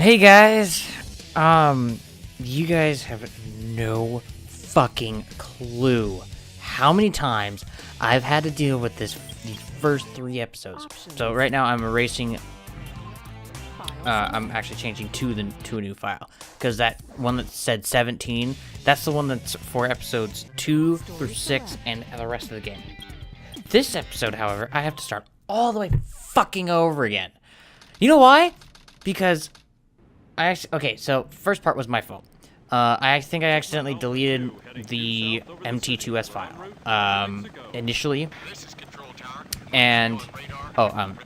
Hey guys, you guys have no fucking clue how many times I've had to deal with these first 3 episodes. So right now I'm erasing, I'm actually changing to a new file, because that one that said 17, that's the one that's for episodes 2 through 6 and the rest of the game. This episode, however, I have to start all the way fucking over again. You know why? Because okay, so first part was my fault. I think I accidentally deleted the MT2S file, initially. And,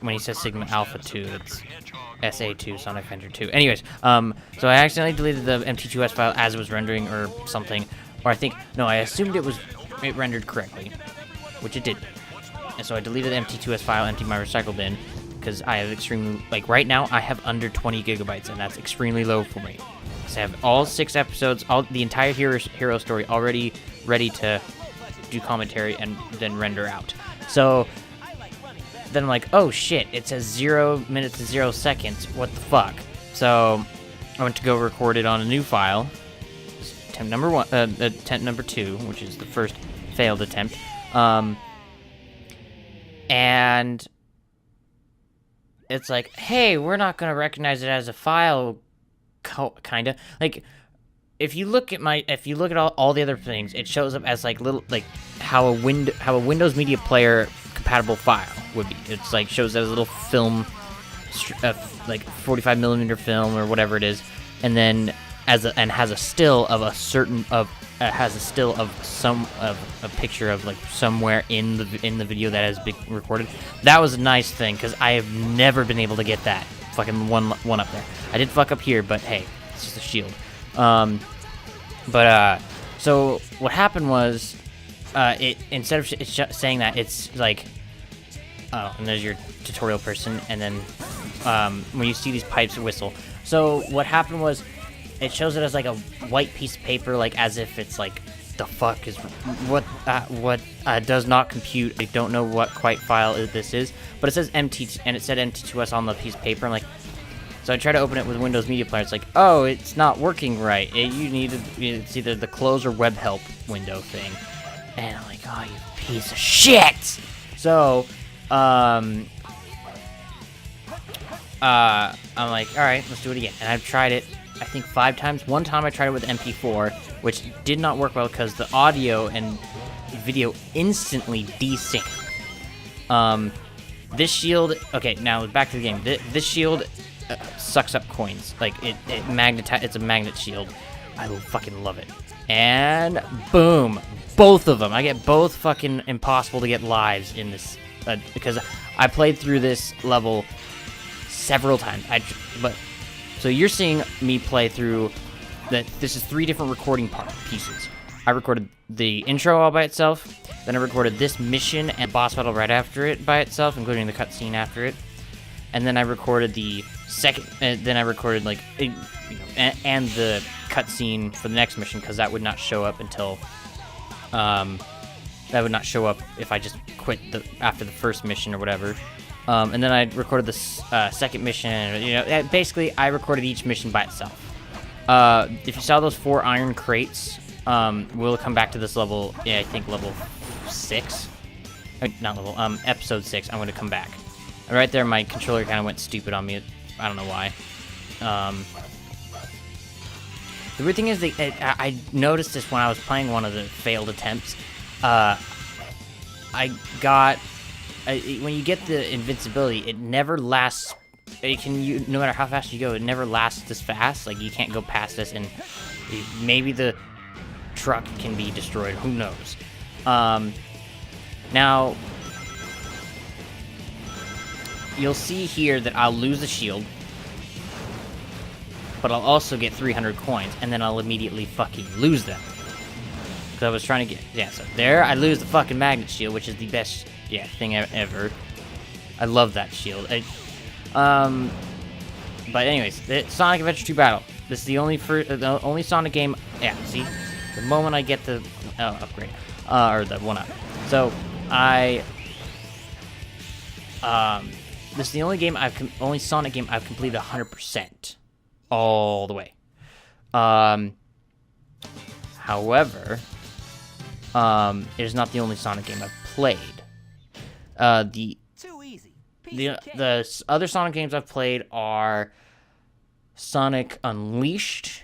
when he says Sigma Alpha 2, it's SA2, Sonic Avenger 2. Anyways, so I accidentally deleted the MT2S file as it was rendering or something. Or I assumed it rendered correctly, which it didn't. And so I deleted the MT2S file, emptied my recycle bin, because I have extremely, right now, I have under 20 gigabytes, and that's extremely low for me. So I have all 6 episodes, the entire hero story already ready to do commentary and then render out. So then I'm like, oh shit, it says 0 minutes to 0 seconds, what the fuck? So I went to go record it on a new file, attempt number 2, which is the first failed attempt, and it's like, hey, we're not going to recognize it as a file, kind of. If you look at all the other things, it shows up as how a Windows Media Player compatible file would be. It's shows as a little film, 45 millimeter film or whatever it is, and then has a still of a picture of somewhere in the video that has been recorded. That was a nice thing, because I have never been able to get that fucking one up there. I did fuck up here, but hey, it's just a shield. So what happened was, instead of saying that, it's and there's your tutorial person, and then when you see these pipes whistle. So what happened was, it shows it as a white piece of paper, as if it's the fuck is what does not compute. I don't know what quite file this is, but it says MT, and it said MT2S on the piece of paper. So I try to open it with Windows Media Player. It's oh, it's not working right. It's either the close or web help window thing. And I'm like, oh, you piece of shit. So I'm like, all right, let's do it again. And I've tried it, I think 5 times. One time I tried it with MP4, which did not work well because the audio and video instantly desynced. This shield, okay, now back to the game. This shield sucks up coins. It's a magnet shield. I fucking love it. And boom, both of them. I get both fucking impossible to get lives in this, because I played through this level several times. So you're seeing me play through that. This is 3 different recording pieces. I recorded the intro all by itself, then I recorded this mission and boss battle right after it by itself, including the cutscene after it, and then I recorded the second, then I recorded and the cutscene for the next mission, because that would not show up until, that would not show up if I just quit after the first mission or whatever. And then I recorded the second mission. Basically, I recorded each mission by itself. If you saw those 4 iron crates, we'll come back to this level. Yeah, I think level 6. Episode 6. I'm going to come back. And right there, my controller kind of went stupid on me. I don't know why. The weird thing is, I noticed this when I was playing one of the failed attempts. When you get the invincibility, it never lasts. No matter how fast you go, it never lasts this fast. You can't go past this, and maybe the truck can be destroyed. Who knows? Now, you'll see here that I'll lose the shield, but I'll also get 300 coins, and then I'll immediately fucking lose them. Because I was trying to get, so there I lose the fucking magnet shield, which is the best thing ever. I love that shield. But anyways, Sonic Adventure 2 Battle. This is the only Sonic game. Yeah, see, the moment I get the upgrade, or the 1-up. So this is the only Sonic game I've completed 100%. all the way. However, it is not the only Sonic game I've played. The other Sonic games I've played are Sonic Unleashed,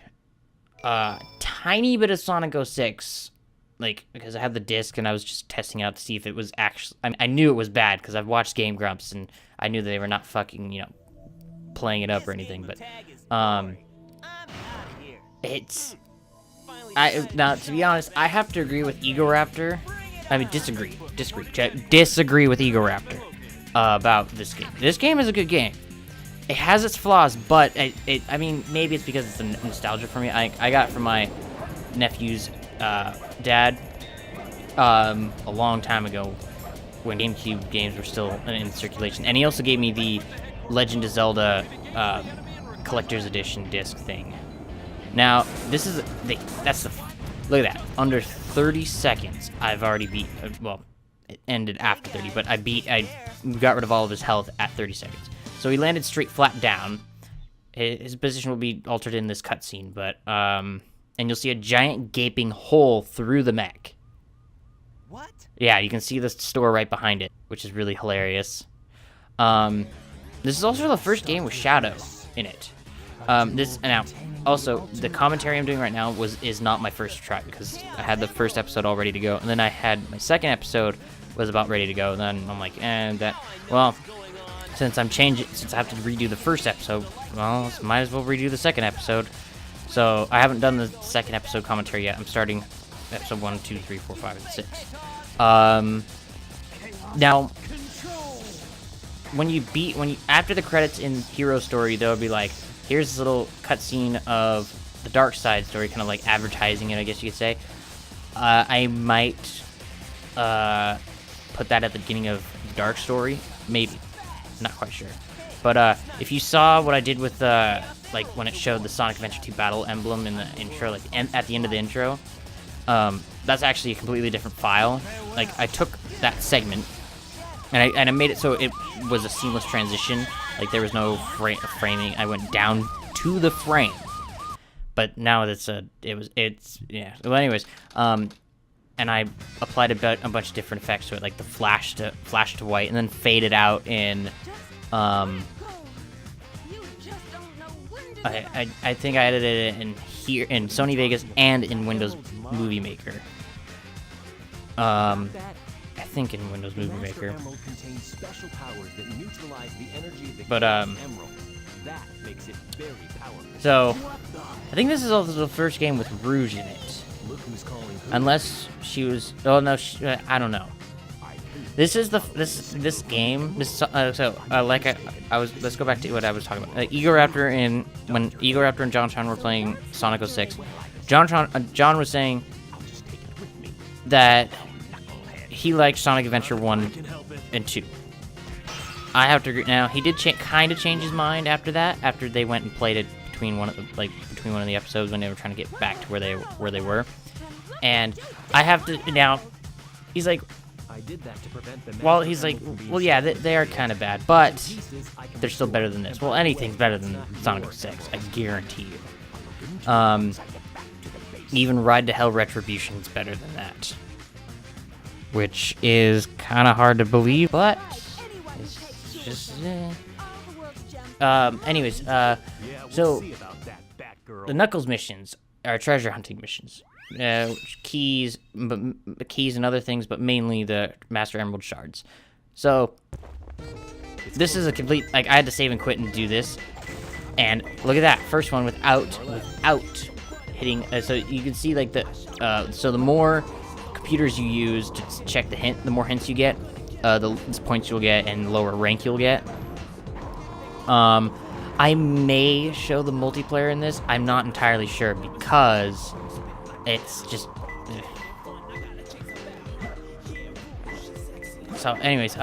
tiny bit of Sonic 06, like, because I had the disc and I was just testing out to see if it was actually, I knew it was bad because I've watched Game Grumps and I knew they were not fucking, you know, playing it up or anything, but, now, to be honest, I have to agree with Egoraptor. I mean, disagree with Egoraptor about this game. This game is a good game. It has its flaws, but I mean, maybe it's because it's a nostalgia for me. I got it from my nephew's dad a long time ago when GameCube games were still in circulation, and he also gave me the Legend of Zelda collector's edition disc thing. Now, this is look at that. Under 30 seconds, I've already beat. Well, it ended after 30, but I got rid of all of his health at 30 seconds. So he landed straight flat down. His position will be altered in this cutscene, but and you'll see a giant gaping hole through the mech. What? Yeah, you can see the store right behind it, which is really hilarious. This is also the first game with Shadow in it. Also, the commentary I'm doing right now is not my first try because I had the first episode all ready to go, and then I had my second episode was about ready to go. And then I'm like, since I have to redo the first episode, well, might as well redo the second episode. So I haven't done the second episode commentary yet. I'm starting episode 1, 2, 3, 4, 5, and 6. Now, after the credits in Hero Story, there'll be like, here's this little cutscene of the Dark Side story, kind of like advertising it, I guess you could say. I might put that at the beginning of the Dark Story, maybe. Not quite sure. But if you saw what I did with like when it showed the Sonic Adventure 2 battle emblem in the intro, like at the end of the intro, that's actually a completely different file. Like I took that segment and I made it so it was a seamless transition. Like there was no framing. I went down to the frame. But now it's yeah. Well, anyways, and I applied a bunch of different effects to it, like the flash to white, and then faded out in, I think I edited it in here in Sony Vegas and in Windows Movie Maker. I think in Windows Movie Maker. But so I think this is also the first game with Rouge in it. Unless she was, oh no, I don't know. This is this game. Let's go back to what I was talking about. When Egoraptor and JonTron were playing Sonic 06, John was saying that he liked Sonic Adventure 1 and 2. I have to agree. Now he did kind of change his mind after that. After they went and played it between one of the episodes when they were trying to get back to where they were. And I have to now. He's like, well, he's like, well, yeah, they are kind of bad, but they're still better than this. Well, anything's better than Sonic 06, I guarantee you. Even Ride to Hell Retribution's better than that, which is kind of hard to believe, but it's just. Anyways, so the Knuckles missions are treasure hunting missions. Keys and other things, but mainly the Master Emerald shards. So this is a complete, like, I had to save and quit and do this, and look at that first one without hitting. So you can see like so the more computers you use to check the more hints you get, the points you'll get, and the lower rank you'll get. I may show the multiplayer in this. I'm not entirely sure because it's just. So, anyways,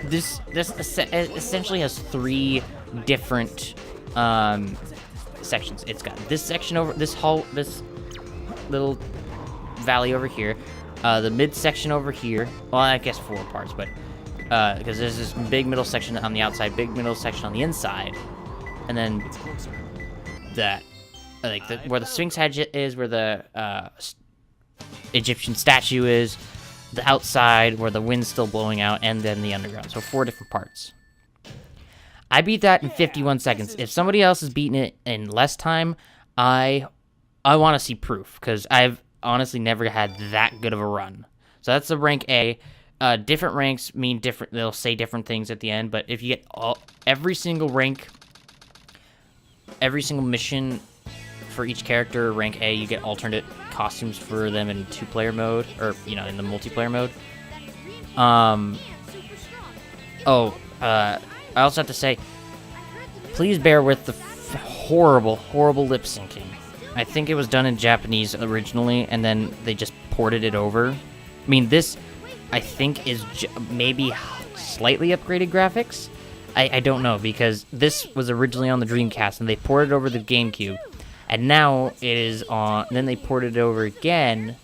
this essentially has 3 different sections. It's got this section over this little valley over here, the mid section over here. Well, I guess 4 parts, but because there's this big middle section on the outside, big middle section on the inside, and then that, like where the Sphinx head is, where the Egyptian statue is, the outside where the wind's still blowing out, and then the underground. So 4 different parts. I beat that in 51 seconds. If somebody else is beating it in less time, I want to see proof, because I've honestly never had that good of a run. So that's the rank A. Different ranks mean different. They'll say different things at the end. But if you get every single rank, every single mission for each character, rank A, you get alternate costumes for them in 2-player mode, or in the multiplayer mode. I also have to say, please bear with the horrible lip syncing. I think it was done in Japanese originally, and then they just ported it over. I mean, this, I think, is maybe slightly upgraded graphics. I don't know, because this was originally on the Dreamcast, and they ported it over the GameCube, and now it is on. Then they ported it over again,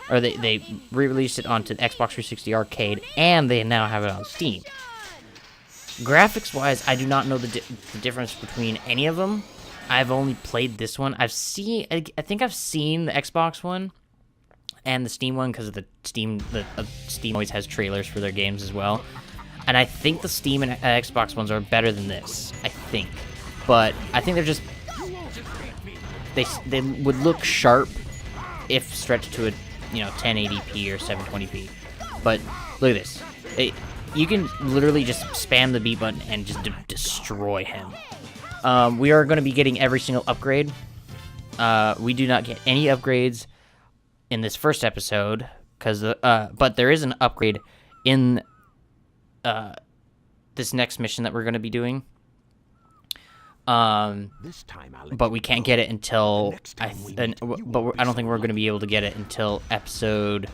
or they re-released it onto the Xbox 360 Arcade, and they now have it on Steam. Graphics-wise, I do not know the difference between any of them. I've only played this one. I think I've seen the Xbox one and the Steam one, because of the Steam. Steam always has trailers for their games as well. And I think the Steam and Xbox ones are better than this. I think, but I think they're just they would look sharp if stretched to a 1080p or 720p. But look at this. You can literally just spam the B button and just destroy him. We are going to be getting every single upgrade. We do not get any upgrades in this first episode, but there is an upgrade in this next mission that we're going to be doing. But we can't get it until I don't think we're going to be able to get it until episode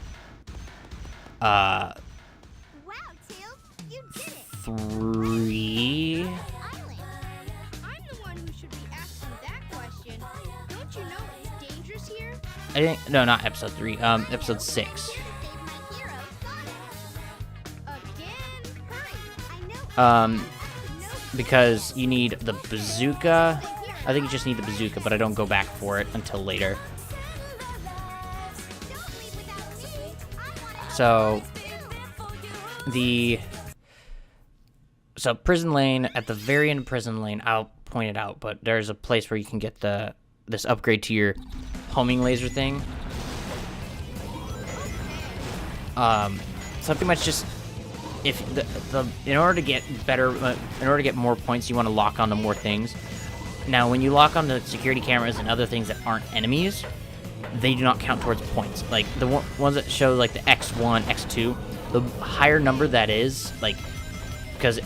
3. I'm the one who should be asking that question. Don't you know it's dangerous here? I think not episode 3. Episode 6. Because you need the bazooka. I think you just need the bazooka, but I don't go back for it until later. So Prison Lane, at the very end of Prison Lane, I'll point it out, but there's a place where you can get this upgrade to your homing laser thing. So pretty much just, if in order to get more points, you want to lock onto more things. Now, when you lock onto security cameras and other things that aren't enemies, they do not count towards points. Like the ones that show like the X1, X2, the higher number that is, like, because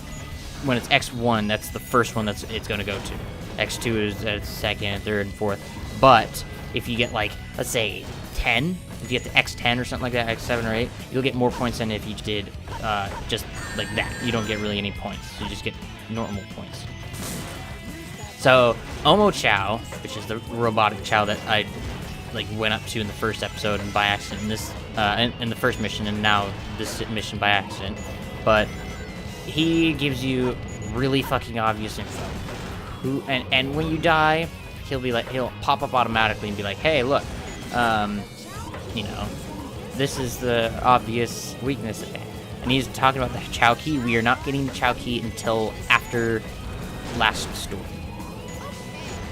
when it's X1, that's the first one it's going to go to. X2 is at second, third, and fourth. But if you get, like, let's say 10, if you get the X10 or something like that, X7 or 8, you'll get more points than if you did just like that. You don't get really any points. You just get normal points. So Omo Chow, which is the robotic Chow that I went up to in the first episode and by accident in this in the first mission, and now this mission by accident, but he gives you really fucking obvious info. And when you die, he'll pop up automatically and be like, hey, look, this is the obvious weakness. And he's talking about the Chow Key. We are not getting the Chow Key until after last story.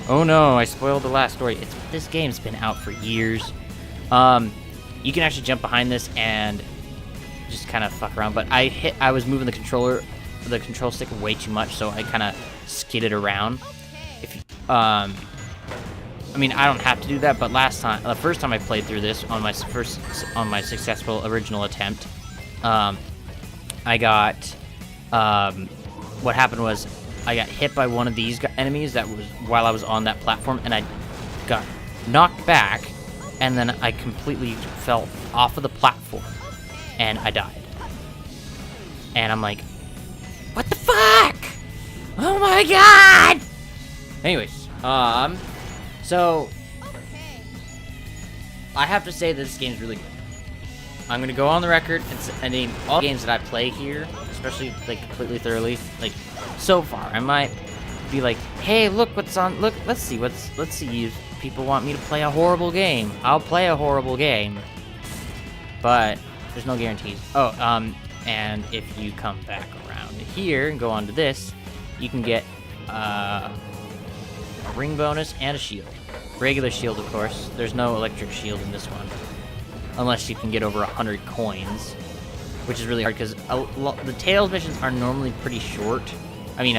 Oh no, I spoiled the last story. This game's been out for years. You can actually jump behind this and just kind of fuck around, but I was moving the control stick way too much, so I kind of skidded around. I mean, I don't have to do that, but the first time I played through this on my successful original attempt, I got what happened was I got hit by one of these enemies that was while I was on that platform, and I got knocked back, and then I completely fell off of the platform, and I died. And I'm like, what the fuck? Oh my god! Anyways, so I have to say that this game's really good. I'm gonna go on the record and name all games that I play here, especially completely thoroughly. So far, I might be like, hey, look what's on. Look, let's see if people want me to play a horrible game. I'll play a horrible game. But there's no guarantees. Oh, and if you come back around here and go on to this, you can get a ring bonus and a shield. Regular shield, of course. There's no electric shield in this one, unless you can get over 100 coins, which is really hard because the Tails missions are normally pretty short. I mean,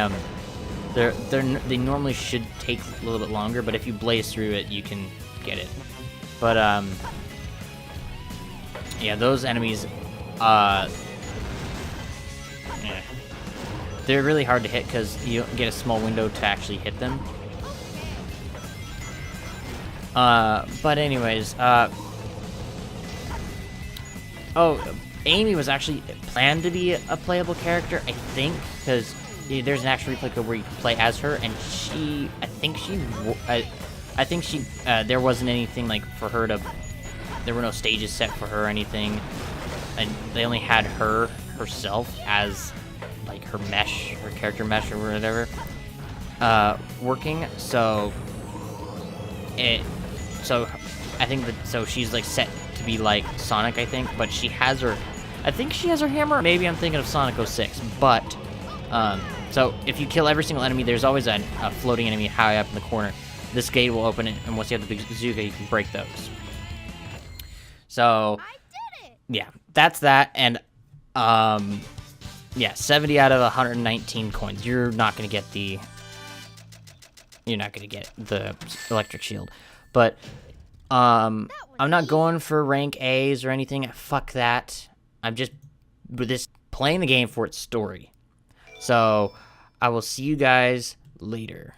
they normally should take a little bit longer, but if you blaze through it, you can get it. But yeah, those enemies, yeah, they're really hard to hit because you don't get a small window to actually hit them. But anyways, oh, Amy was actually planned to be a playable character, I think, because there's an actual replay code where you can play as her, and I think she, there wasn't anything like for her to, there were no stages set for her or anything, and they only had her herself as like her character mesh or whatever, working. So I think that, so she's like set to be like Sonic, I think, but she has her hammer. Maybe I'm thinking of Sonic 06, but so if you kill every single enemy, there's always a floating enemy high up in the corner. This gate will open it, and once you have the big bazooka, you can break those. So I did it. yeah, that's that, and yeah, 70 out of 119 coins. You're not gonna get the electric shield, but I'm not going for rank A's or anything. Fuck that. I'm just playing the game for its story. So I will see you guys later.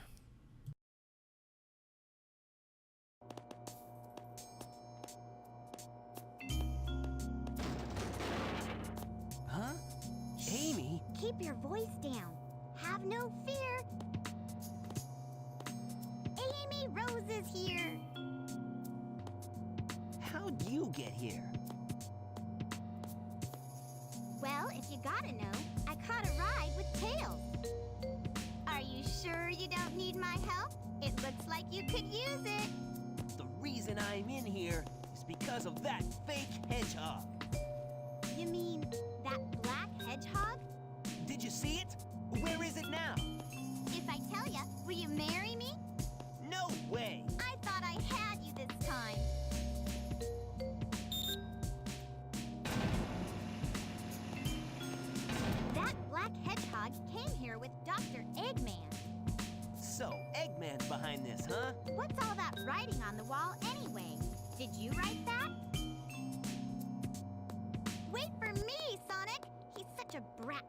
Huh? Amy? Keep your voice down. Have no fear. Amy Rose is here. How'd you get here? Well, if you gotta know, I caught a ride with Tails. Are you sure you don't need my help? It looks like you could use it. The reason I'm in here is because of that fake hedgehog. You mean that black hedgehog? Did you see it? Where is it now? If I tell ya, will you marry me? No way! I thought I had you this time. That black hedgehog came here with Dr. Eggman. So, Eggman's behind this, huh? What's all that writing on the wall anyway? Did you write that? Wait for me, Sonic! He's such a brat